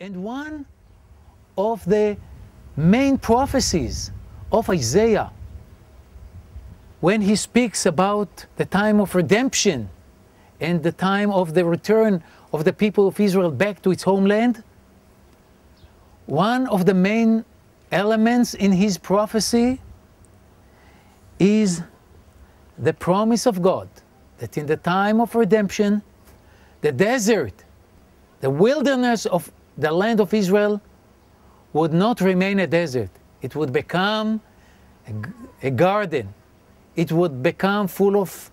And one of the main prophecies of Isaiah, when he speaks about the time of redemption and the time of the return of the people of Israel back to its homeland, one of the main elements in his prophecy is the promise of God that in the time of redemption, the desert, the wilderness of the land of Israel would not remain a desert. It would become a garden. It would become full of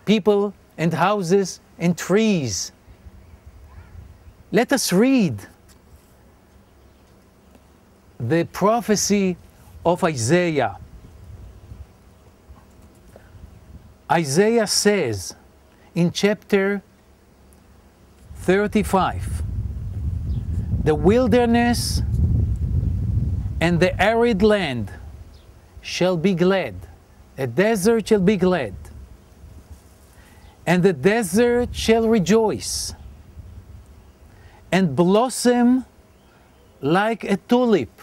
people and houses and trees. Let us read the prophecy of Isaiah. Isaiah says in chapter 35, the wilderness and the arid land shall be glad. The desert shall be glad. And the desert shall rejoice and blossom like a tulip.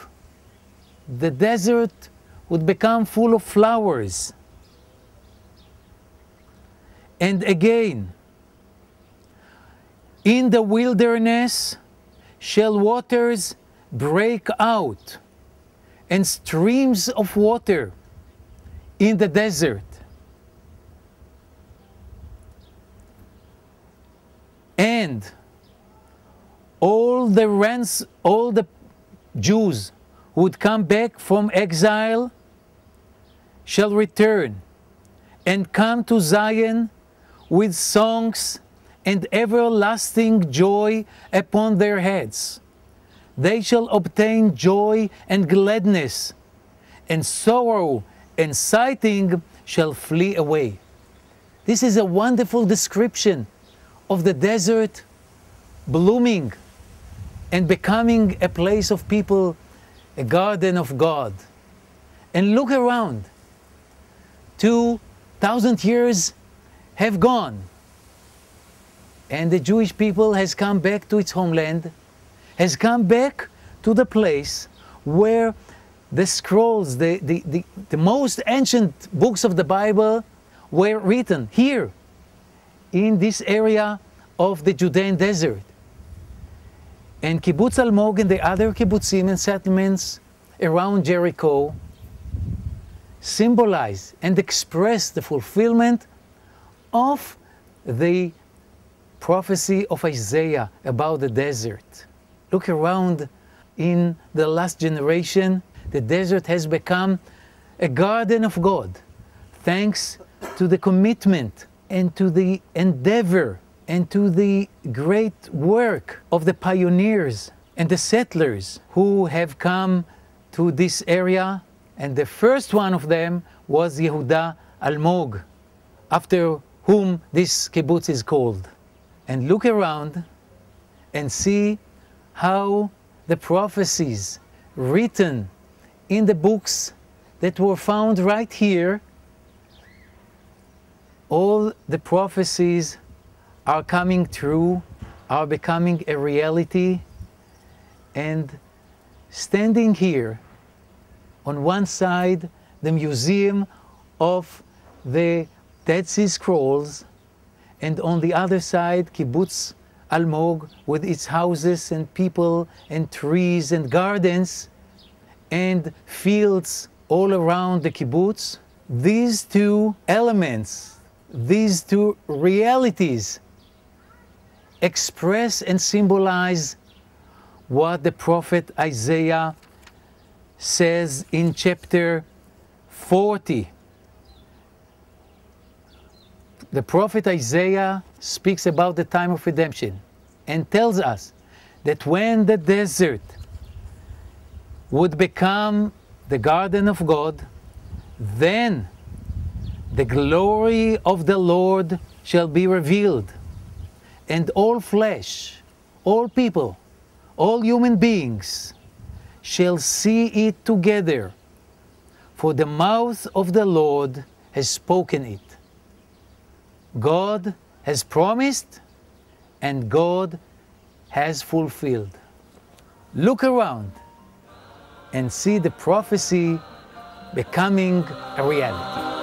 The desert would become full of flowers. And again, in the wilderness shall waters break out, and streams of water in the desert. And all the Jews who would come back from exile shall return and come to Zion with songs and everlasting joy upon their heads. They shall obtain joy and gladness, and sorrow and sighing shall flee away. This is a wonderful description of the desert blooming and becoming a place of people, a garden of God. And look around. 2,000 years have gone, and the Jewish people has come back to its homeland, has come back to the place where the scrolls, the most ancient books of the Bible were written, here, in this area of the Judean desert. And Kibbutz Almog and the other kibbutzim and settlements around Jericho symbolize and express the fulfillment of the prophecy of Isaiah about the desert. Look around in the last generation, the desert has become a garden of God, thanks to the commitment and to the endeavor and to the great work of the pioneers and the settlers who have come to this area. And the first one of them was Yehuda Almog, after whom this kibbutz is called. And look around and see how the prophecies written in the books that were found right here, all the prophecies are coming true, are becoming a reality. And standing here, on one side, the Museum of the Dead Sea Scrolls, and on the other side, Kibbutz Almog, with its houses and people and trees and gardens and fields all around the kibbutz. These two elements, these two realities express and symbolize what the prophet Isaiah says in chapter 40. The prophet Isaiah speaks about the time of redemption and tells us that when the desert would become the garden of God, then the glory of the Lord shall be revealed, and all flesh, all people, all human beings shall see it together, for the mouth of the Lord has spoken it. God has promised, and God has fulfilled. look around and see the prophecy becoming a reality.